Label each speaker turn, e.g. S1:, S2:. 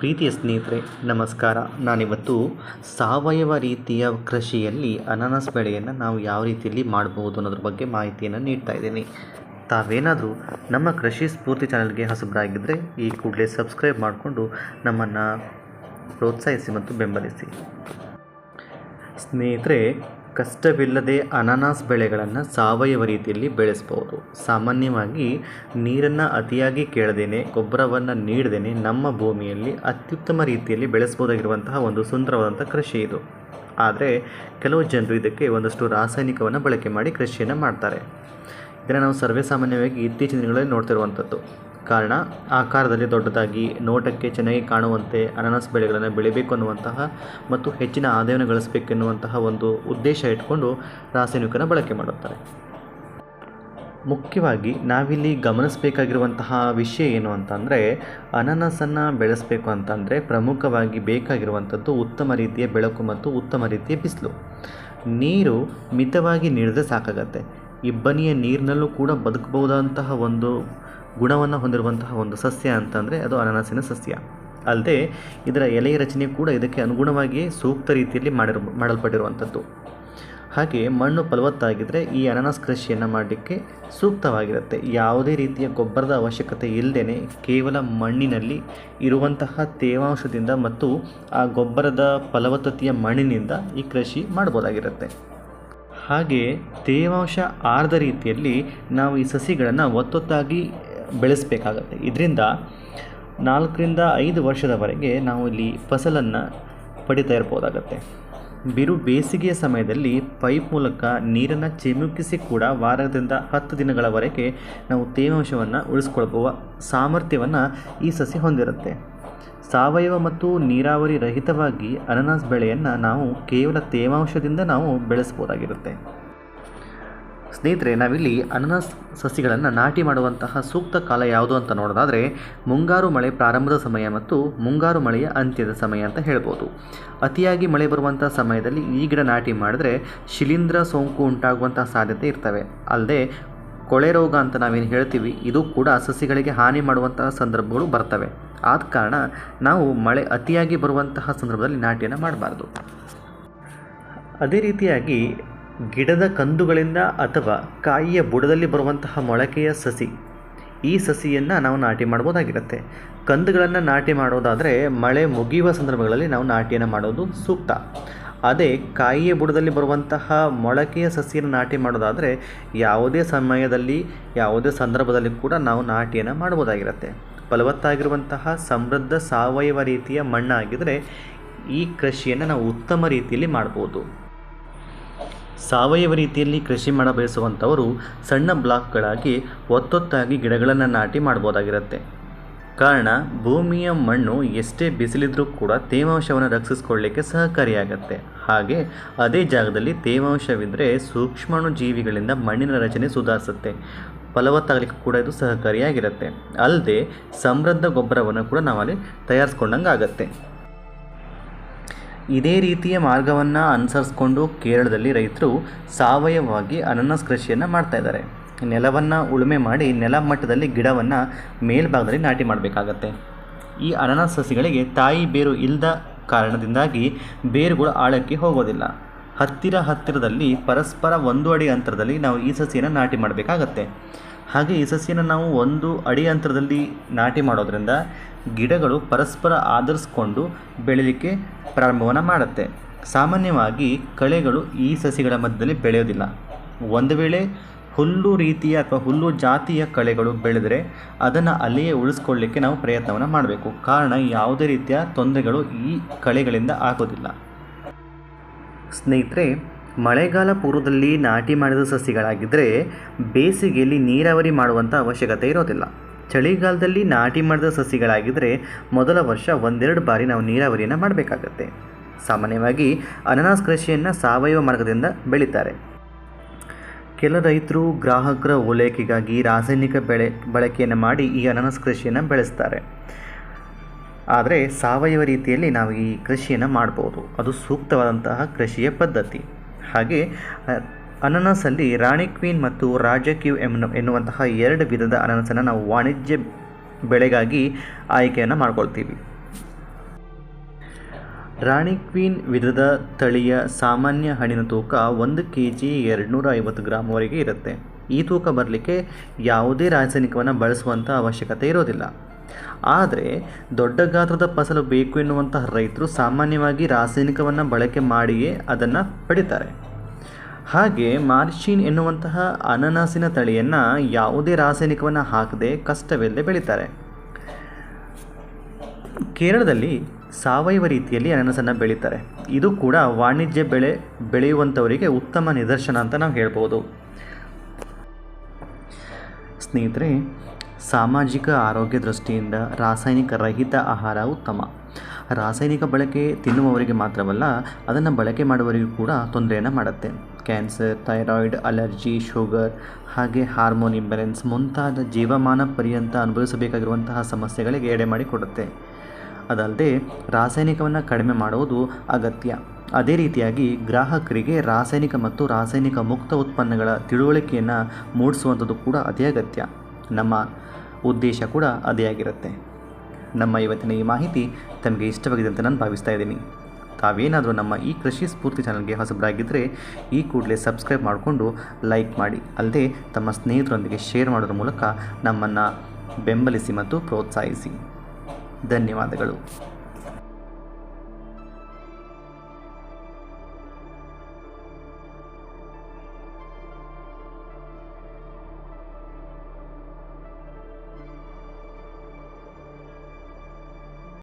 S1: ಪ್ರೀತಿಯ ಸ್ನೇಹಿತರೆ ನಮಸ್ಕಾರ. ನಾನಿವತ್ತು ಸಾವಯವ ರೀತಿಯ ಕೃಷಿಯಲ್ಲಿ ಅನಾನಸ್ ಬೆಳೆಯನ್ನು ನಾವು ಯಾವ ರೀತಿಯಲ್ಲಿ ಮಾಡಬಹುದು ಅನ್ನೋದ್ರ ಬಗ್ಗೆ ಮಾಹಿತಿಯನ್ನು ನೀಡ್ತಾ ಇದ್ದೀನಿ. ತಾವೇನಾದರೂ ನಮ್ಮ ಕೃಷಿ ಸ್ಫೂರ್ತಿ ಚಾನಲ್ಗೆ ಹೊಸಬರಾಗಿದ್ದರೆ ಈ ಕೂಡಲೇ ಸಬ್ಸ್ಕ್ರೈಬ್ ಮಾಡಿಕೊಂಡು ನಮ್ಮನ್ನು ಪ್ರೋತ್ಸಾಹಿಸಿ ಮತ್ತು ಬೆಂಬಲಿಸಿ. ಸ್ನೇಹಿತರೆ, ಕಷ್ಟವಿಲ್ಲದೆ ಅನಾನಸ್ ಬೆಳೆಗಳನ್ನು ಸಾವಯವ ರೀತಿಯಲ್ಲಿ ಬೆಳೆಸ್ಬೋದು. ಸಾಮಾನ್ಯವಾಗಿ ನೀರನ್ನು ಅತಿಯಾಗಿ ಕೇಳದೇನೆ, ಗೊಬ್ಬರವನ್ನು ನೀಡದೇನೆ ನಮ್ಮ ಭೂಮಿಯಲ್ಲಿ ಅತ್ಯುತ್ತಮ ರೀತಿಯಲ್ಲಿ ಬೆಳೆಸ್ಬೋದಾಗಿರುವಂತಹ ಒಂದು ಸುಂದರವಾದಂಥ ಕೃಷಿ ಇದು. ಆದರೆ ಕೆಲವು ಜನರು ಇದಕ್ಕೆ ಒಂದಷ್ಟು ರಾಸಾಯನಿಕವನ್ನು ಬಳಕೆ ಮಾಡಿ ಕೃಷಿಯನ್ನು ಮಾಡ್ತಾರೆ. ಇದನ್ನು ನಾವು ಸರ್ವೇಸಾಮಾನ್ಯವಾಗಿ ಇತ್ತೀಚಿನ ದಿನಗಳಲ್ಲಿ ನೋಡ್ತಿರುವಂಥದ್ದು. ಕಾರಣ, ಆಕಾರದಲ್ಲಿ ದೊಡ್ಡದಾಗಿ ನೋಟಕ್ಕೆ ಚೆನ್ನಾಗಿ ಕಾಣುವಂತೆ ಅನಾನಸ್ ಬೆಳೆಗಳನ್ನು ಬೆಳಿಬೇಕು ಅನ್ನುವಂತಹ ಮತ್ತು ಹೆಚ್ಚಿನ ಆದಾಯವನ್ನು ಗಳಿಸಬೇಕೆನ್ನುವಂತಹ ಒಂದು ಉದ್ದೇಶ ಇಟ್ಕೊಂಡು ರಾಸಾಯನಿಕನ ಬಳಕೆ ಮಾಡುತ್ತಾರೆ. ಮುಖ್ಯವಾಗಿ ನಾವಿಲ್ಲಿ ಗಮನಿಸಬೇಕಾಗಿರುವಂತಹ ವಿಷಯ ಏನು ಅಂತಂದರೆ, ಅನಾನಸನ್ನು ಬೆಳೆಸಬೇಕು ಅಂತಂದರೆ ಪ್ರಮುಖವಾಗಿ ಬೇಕಾಗಿರುವಂಥದ್ದು ಉತ್ತಮ ರೀತಿಯ ಬೆಳಕು ಮತ್ತು ಉತ್ತಮ ರೀತಿಯ ಬಿಸಿಲು. ನೀರು ಮಿತವಾಗಿ ನೀಡಿದ್ರೆ ಸಾಕಾಗತ್ತೆ. ಇಬ್ಬನಿಯ ನೀರಿನಲ್ಲೂ ಕೂಡ ಬದುಕಬಹುದಂತಹ ಒಂದು ಗುಣವನ್ನು ಹೊಂದಿರುವಂತಹ ಒಂದು ಸಸ್ಯ ಅಂತಂದರೆ ಅದು ಅನಾನಸಿನ ಸಸ್ಯ. ಅಲ್ಲದೆ ಇದರ ಎಲೆಯ ರಚನೆ ಕೂಡ ಇದಕ್ಕೆ ಅನುಗುಣವಾಗಿಯೇ ಸೂಕ್ತ ರೀತಿಯಲ್ಲಿ ಮಾಡಲ್ಪಟ್ಟಿರುವಂಥದ್ದು. ಹಾಗೆ ಮಣ್ಣು ಫಲವತ್ತಾಗಿದ್ದರೆ ಈ ಅನಾನಸ್ ಕೃಷಿಯನ್ನು ಮಾಡಲಿಕ್ಕೆ ಸೂಕ್ತವಾಗಿರುತ್ತೆ. ಯಾವುದೇ ರೀತಿಯ ಗೊಬ್ಬರದ ಅವಶ್ಯಕತೆ ಇಲ್ಲದೇ ಕೇವಲ ಮಣ್ಣಿನಲ್ಲಿ ಇರುವಂತಹ ತೇವಾಂಶದಿಂದ ಮತ್ತು ಆ ಗೊಬ್ಬರದ ಫಲವತ್ತತೆಯ ಮಣ್ಣಿನಿಂದ ಈ ಕೃಷಿ ಮಾಡ್ಬೋದಾಗಿರುತ್ತೆ. ಹಾಗೆ ತೇವಾಂಶ ಆರ್ದ ರೀತಿಯಲ್ಲಿ ನಾವು ಈ ಸಸಿಗಳನ್ನು ಒತ್ತೊತ್ತಾಗಿ ಬೆಳೆಸಬೇಕಾಗತ್ತೆ. ಇದರಿಂದ 4ರಿಂದ 5 ವರ್ಷದವರೆಗೆ ನಾವು ಇಲ್ಲಿ ಫಸಲನ್ನು ಪಡಿತಾ ಇರ್ಬೋದಾಗತ್ತೆ. ಬಿರು ಬೇಸಿಗೆಯ ಸಮಯದಲ್ಲಿ ಪೈಪ್ ಮೂಲಕ ನೀರನ್ನು ಚಿಮುಕಿಸಿ ಕೂಡ ವಾರದಿಂದ 10 ದಿನಗಳವರೆಗೆ ನಾವು ತೇವಾಂಶವನ್ನು ಉಳಿಸ್ಕೊಳ್ಬುವ ಸಾಮರ್ಥ್ಯವನ್ನು ಈ ಸಸಿ ಹೊಂದಿರುತ್ತೆ. ಸಾವಯವ ಮತ್ತು ನೀರಾವರಿ ರಹಿತವಾಗಿ ಅನಾನಸ್ ಬೆಳೆಯನ್ನು ನಾವು ಕೇವಲ ತೇವಾಂಶದಿಂದ ನಾವು ಬೆಳೆಸ್ಬೋದಾಗಿರುತ್ತೆ. ಸ್ನೇಹಿತರೆ, ನಾವಿಲ್ಲಿ ಅನಾನಸ್ ಸಸಿಗಳನ್ನು ನಾಟಿ ಮಾಡುವಂತಹ ಸೂಕ್ತ ಕಾಲ ಯಾವುದು ಅಂತ ನೋಡೋದಾದರೆ ಮುಂಗಾರು ಮಳೆ ಪ್ರಾರಂಭದ ಸಮಯ ಮತ್ತು ಮುಂಗಾರು ಮಳೆಯ ಅಂತ್ಯದ ಸಮಯ ಅಂತ ಹೇಳ್ಬೋದು. ಅತಿಯಾಗಿ ಮಳೆ ಬರುವಂಥ ಸಮಯದಲ್ಲಿ ಈ ಗಿಡ ನಾಟಿ ಮಾಡಿದ್ರೆ ಶಿಲೀಂಧ್ರ ಸೋಂಕು ಉಂಟಾಗುವಂತಹ ಸಾಧ್ಯತೆ ಇರ್ತವೆ. ಅಲ್ಲದೆ ಕೊಳೆ ರೋಗ ಅಂತ ನಾವೇನು ಹೇಳ್ತೀವಿ, ಇದು ಕೂಡ ಸಸಿಗಳಿಗೆ ಹಾನಿ ಮಾಡುವಂತಹ ಸಂದರ್ಭಗಳು ಬರ್ತವೆ. ಆದ ಕಾರಣ ನಾವು ಮಳೆ ಅತಿಯಾಗಿ ಬರುವಂತಹ ಸಂದರ್ಭದಲ್ಲಿ ನಾಟಿಯನ್ನು ಮಾಡಬಾರ್ದು. ಅದೇ ರೀತಿಯಾಗಿ ಗಿಡದ ಕಂದುಗಳಿಂದ ಅಥವಾ ಕಾಯಿಯ ಬುಡದಲ್ಲಿ ಬರುವಂತಹ ಮೊಳಕೆಯ ಸಸಿ, ಈ ಸಸಿಯನ್ನು ನಾವು ನಾಟಿ ಮಾಡ್ಬೋದಾಗಿರುತ್ತೆ. ಕಂದುಗಳನ್ನು ನಾಟಿ ಮಾಡೋದಾದರೆ ಮಳೆ ಮುಗಿಯುವ ಸಂದರ್ಭಗಳಲ್ಲಿ ನಾವು ನಾಟಿಯನ್ನು ಮಾಡೋದು ಸೂಕ್ತ. ಅದೇ ಕಾಯಿಯ ಬುಡದಲ್ಲಿ ಬರುವಂತಹ ಮೊಳಕೆಯ ಸಸಿಯನ್ನು ನಾಟಿ ಮಾಡೋದಾದರೆ ಯಾವುದೇ ಸಮಯದಲ್ಲಿ ಯಾವುದೇ ಸಂದರ್ಭದಲ್ಲಿ ಕೂಡ ನಾವು ನಾಟಿಯನ್ನು ಮಾಡ್ಬೋದಾಗಿರುತ್ತೆ. ಫಲವತ್ತಾಗಿರುವಂತಹ ಸಮೃದ್ಧ ಸಾವಯವ ರೀತಿಯ ಮಣ್ಣಾಗಿದ್ದರೆ ಈ ಕೃಷಿಯನ್ನು ನಾವು ಉತ್ತಮ ರೀತಿಯಲ್ಲಿ ಮಾಡ್ಬೋದು. ಸಾವಯವ ರೀತಿಯಲ್ಲಿ ಕೃಷಿ ಮಾಡ ಬಯಸುವಂಥವರು ಸಣ್ಣ ಬ್ಲಾಕ್ಗಳಾಗಿ ಒತ್ತೊತ್ತಾಗಿ ಗಿಡಗಳನ್ನು ನಾಟಿ ಮಾಡ್ಬೋದಾಗಿರುತ್ತೆ. ಕಾರಣ, ಭೂಮಿಯ ಮಣ್ಣು ಎಷ್ಟೇ ಬಿಸಿಲಿದ್ರೂ ಕೂಡ ತೇವಾಂಶವನ್ನು ರಕ್ಷಿಸಿಕೊಳ್ಳಲಿಕ್ಕೆ ಸಹಕಾರಿಯಾಗತ್ತೆ. ಹಾಗೆ ಅದೇ ಜಾಗದಲ್ಲಿ ತೇವಾಂಶವಿದ್ದರೆ ಸೂಕ್ಷ್ಮಾಣು ಜೀವಿಗಳಿಂದ ಮಣ್ಣಿನ ರಚನೆ ಸುಧಾರಿಸುತ್ತೆ. ಫಲವತ್ತಾಗಲಿಕ್ಕೆ ಕೂಡ ಇದು ಸಹಕಾರಿಯಾಗಿರುತ್ತೆ. ಅಲ್ಲದೆ ಸಮೃದ್ಧ ಗೊಬ್ಬರವನ್ನು ಕೂಡ ನಾವಲ್ಲಿ ತಯಾರಿಸ್ಕೊಂಡಂಗೆ ಆಗುತ್ತೆ. ಇದೇ ರೀತಿಯ ಮಾರ್ಗವನ್ನು ಅನುಸರಿಸ್ಕೊಂಡು ಕೇರಳದಲ್ಲಿ ರೈತರು ಸಾವಯವವಾಗಿ ಅನಾನಸ್ ಕೃಷಿಯನ್ನು ಮಾಡ್ತಾಯಿದ್ದಾರೆ. ನೆಲವನ್ನು ಉಳುಮೆ ಮಾಡಿ ನೆಲ ಮಟ್ಟದಲ್ಲಿ ಗಿಡವನ್ನು ಮೇಲ್ಭಾಗದಲ್ಲಿ ನಾಟಿ ಮಾಡಬೇಕಾಗತ್ತೆ. ಈ ಅನಾನಸ್ ಸಸಿಗಳಿಗೆ ತಾಯಿ ಬೇರು ಇಲ್ಲದ ಕಾರಣದಿಂದಾಗಿ ಬೇರುಗಳು ಆಳಕ್ಕೆ ಹೋಗೋದಿಲ್ಲ. ಹತ್ತಿರದಲ್ಲಿ ಪರಸ್ಪರ 1 ಅಡಿ ಅಂತರದಲ್ಲಿ ನಾವು ಈ ಸಸಿಯನ್ನು ನಾಟಿ ಮಾಡಬೇಕಾಗತ್ತೆ. ಹಾಗೆ ಈ ಸಸಿಯನ್ನು ನಾವು 1 ಅಡಿ ಅಂತರದಲ್ಲಿ ನಾಟಿ ಮಾಡೋದ್ರಿಂದ ಗಿಡಗಳು ಪರಸ್ಪರ ಆಧರಿಸ್ಕೊಂಡು ಬೆಳೀಲಿಕ್ಕೆ ಪ್ರಾರಂಭವನ್ನು ಮಾಡುತ್ತೆ. ಸಾಮಾನ್ಯವಾಗಿ ಕಳೆಗಳು ಈ ಸಸಿಗಳ ಮಧ್ಯದಲ್ಲಿ ಬೆಳೆಯೋದಿಲ್ಲ. ಒಂದು ವೇಳೆ ಹುಲ್ಲು ರೀತಿಯ ಅಥವಾ ಹುಲ್ಲು ಜಾತಿಯ ಕಳೆಗಳು ಬೆಳೆದರೆ ಅದನ್ನು ಅಲ್ಲಿಯೇ ಉಳಿಸ್ಕೊಳ್ಳಿಕ್ಕೆ ನಾವು ಪ್ರಯತ್ನವನ್ನು ಮಾಡಬೇಕು. ಕಾರಣ, ಯಾವುದೇ ರೀತಿಯ ತೊಂದರೆಗಳು ಈ ಕಳೆಗಳಿಂದ ಆಗೋದಿಲ್ಲ. ಸ್ನೇಹಿತರೆ, ಮಳೆಗಾಲ ಪೂರ್ವದಲ್ಲಿ ನಾಟಿ ಮಾಡಿದ ಸಸಿಗಳಾಗಿದ್ದರೆ ಬೇಸಿಗೆಯಲ್ಲಿ ನೀರಾವರಿ ಮಾಡುವಂಥ ಅವಶ್ಯಕತೆ ಇರೋದಿಲ್ಲ. ಚಳಿಗಾಲದಲ್ಲಿ ನಾಟಿ ಮಾಡಿದ ಸಸಿಗಳಾಗಿದ್ದರೆ ಮೊದಲ ವರ್ಷ 1-2 ಬಾರಿ ನಾವು ನೀರಾವರಿಯನ್ನು ಮಾಡಬೇಕಾಗತ್ತೆ. ಸಾಮಾನ್ಯವಾಗಿ ಅನಾನಸ್ ಕೃಷಿಯನ್ನು ಸಾವಯವ ಮಾರ್ಗದಿಂದ ಬೆಳೀತಾರೆ. ಕೆಲ ರೈತರು ಗ್ರಾಹಕರ ಓಲೈಕೆಗಾಗಿ ರಾಸಾಯನಿಕ ಬಳಕೆಯನ್ನು ಮಾಡಿ ಈ ಅನಾನಸ್ ಕೃಷಿಯನ್ನು ಬೆಳೆಸ್ತಾರೆ. ಆದರೆ ಸಾವಯವ ರೀತಿಯಲ್ಲಿ ನಾವು ಈ ಕೃಷಿಯನ್ನು ಮಾಡ್ಬೋದು. ಅದು ಸೂಕ್ತವಾದಂತಹ ಕೃಷಿಯ ಪದ್ಧತಿ. ಹಾಗೆ ಅನಾನಸಲ್ಲಿ ರಾಣಿ ಕ್ವೀನ್ ಮತ್ತು ರಾಜ ಕ್ಯೂ ಎನ್ನುವಂತಹ 2 ವಿಧದ ಅನಾನಸನ್ನು ನಾವು ವಾಣಿಜ್ಯ ಬೆಳೆಗಾಗಿ ಆಯ್ಕೆಯನ್ನು ಮಾಡ್ಕೊಳ್ತೀವಿ. ರಾಣಿ ಕ್ವೀನ್ ವಿಧದ ತಳಿಯ ಸಾಮಾನ್ಯ ಹಣ್ಣಿನ ತೂಕ 1 kg 250 ಗ್ರಾಂವರೆಗೆ ಇರುತ್ತೆ. ಈ ತೂಕ ಬರಲಿಕ್ಕೆ ಯಾವುದೇ ರಾಸಾಯನಿಕವನ್ನು ಬಳಸುವಂಥ ಅವಶ್ಯಕತೆ ಇರೋದಿಲ್ಲ. ಆದರೆ ದೊಡ್ಡ ಗಾತ್ರದ ಫಸಲು ಬೇಕು ಎನ್ನುವಂತಹ ರೈತರು ಸಾಮಾನ್ಯವಾಗಿ ರಾಸಾಯನಿಕವನ್ನು ಬಳಕೆ ಮಾಡಿಯೇ ಅದನ್ನು ಪಡಿತಾರೆ. ಹಾಗೆ ಮಾರ್ಷಿನ್ ಎನ್ನುವಂತಹ ಅನನಾಸಿನ ತಳಿಯನ್ನು ಯಾವುದೇ ರಾಸಾಯನಿಕವನ್ನು ಹಾಕದೆ ಕಷ್ಟವಿಲ್ಲದೆ ಬೆಳೀತಾರೆ. ಕೇರಳದಲ್ಲಿ ಸಾವಯವ ರೀತಿಯಲ್ಲಿ ಅನನಸನ್ನು ಬೆಳೀತಾರೆ. ಇದು ಕೂಡ ವಾಣಿಜ್ಯ ಬೆಳೆಯುವಂಥವರಿಗೆ ಉತ್ತಮ ನಿದರ್ಶನ ಅಂತ ನಾವು ಹೇಳ್ಬೋದು. ಸ್ನೇಹಿತರೆ, ಸಾಮಾಜಿಕ ಆರೋಗ್ಯ ದೃಷ್ಟಿಯಿಂದ ರಾಸಾಯನಿಕ ರಹಿತ ಆಹಾರ ಉತ್ತಮ. ರಾಸಾಯನಿಕ ಬಳಕೆ ತಿನ್ನುವವರಿಗೆ ಮಾತ್ರವಲ್ಲ, ಅದನ್ನು ಬಳಕೆ ಮಾಡುವವರಿಗೂ ಕೂಡ ತೊಂದರೆಯನ್ನು ಮಾಡುತ್ತೆ. ಕ್ಯಾನ್ಸರ್, ಥೈರಾಯ್ಡ್, ಅಲರ್ಜಿ, ಶುಗರ್ ಹಾಗೆ ಹಾರ್ಮೋನ್ ಇಂಬ್ಯಾಲೆನ್ಸ್ ಮುಂತಾದ ಜೀವಮಾನ ಪರ್ಯಂತ ಅನುಭವಿಸಬೇಕಾಗಿರುವಂತಹ ಸಮಸ್ಯೆಗಳಿಗೆ ಎಡೆ ಮಾಡಿಕೊಡುತ್ತೆ. ಅದಲ್ಲದೆ ರಾಸಾಯನಿಕವನ್ನು ಕಡಿಮೆ ಮಾಡುವುದು ಅಗತ್ಯ. ಅದೇ ರೀತಿಯಾಗಿ ಗ್ರಾಹಕರಿಗೆ ರಾಸಾಯನಿಕ ಮತ್ತು ರಾಸಾಯನಿಕ ಮುಕ್ತ ಉತ್ಪನ್ನಗಳ ತಿಳುವಳಿಕೆಯನ್ನು ಮೂಡಿಸುವಂಥದ್ದು ಕೂಡ ಅದೇ ಅಗತ್ಯ. ನಮ್ಮ ಉದ್ದೇಶ ಕೂಡ ಅದೇ ಆಗಿರುತ್ತೆ. ನಮ್ಮ ಇವತ್ತಿನ ಈ ಮಾಹಿತಿ ತಮಗೆ ಇಷ್ಟವಾಗಿದೆ ಅಂತ ನಾನು ಭಾವಿಸ್ತಾ ಇದ್ದೀನಿ. ತಾವೇನಾದರೂ ನಮ್ಮ ಈ ಕೃಷಿ ಸ್ಫೂರ್ತಿ ಚಾನಲ್ಗೆ ಹೊಸಬರಾಗಿದ್ದರೆ ಈ ಕೂಡಲೇ ಸಬ್ಸ್ಕ್ರೈಬ್ ಮಾಡಿಕೊಂಡು ಲೈಕ್ ಮಾಡಿ, ಅಲ್ಲದೆ ತಮ್ಮ ಸ್ನೇಹಿತರೊಂದಿಗೆ ಶೇರ್ ಮಾಡೋದ್ರ ಮೂಲಕ ನಮ್ಮನ್ನು ಬೆಂಬಲಿಸಿ ಮತ್ತು ಪ್ರೋತ್ಸಾಹಿಸಿ. ಧನ್ಯವಾದಗಳು.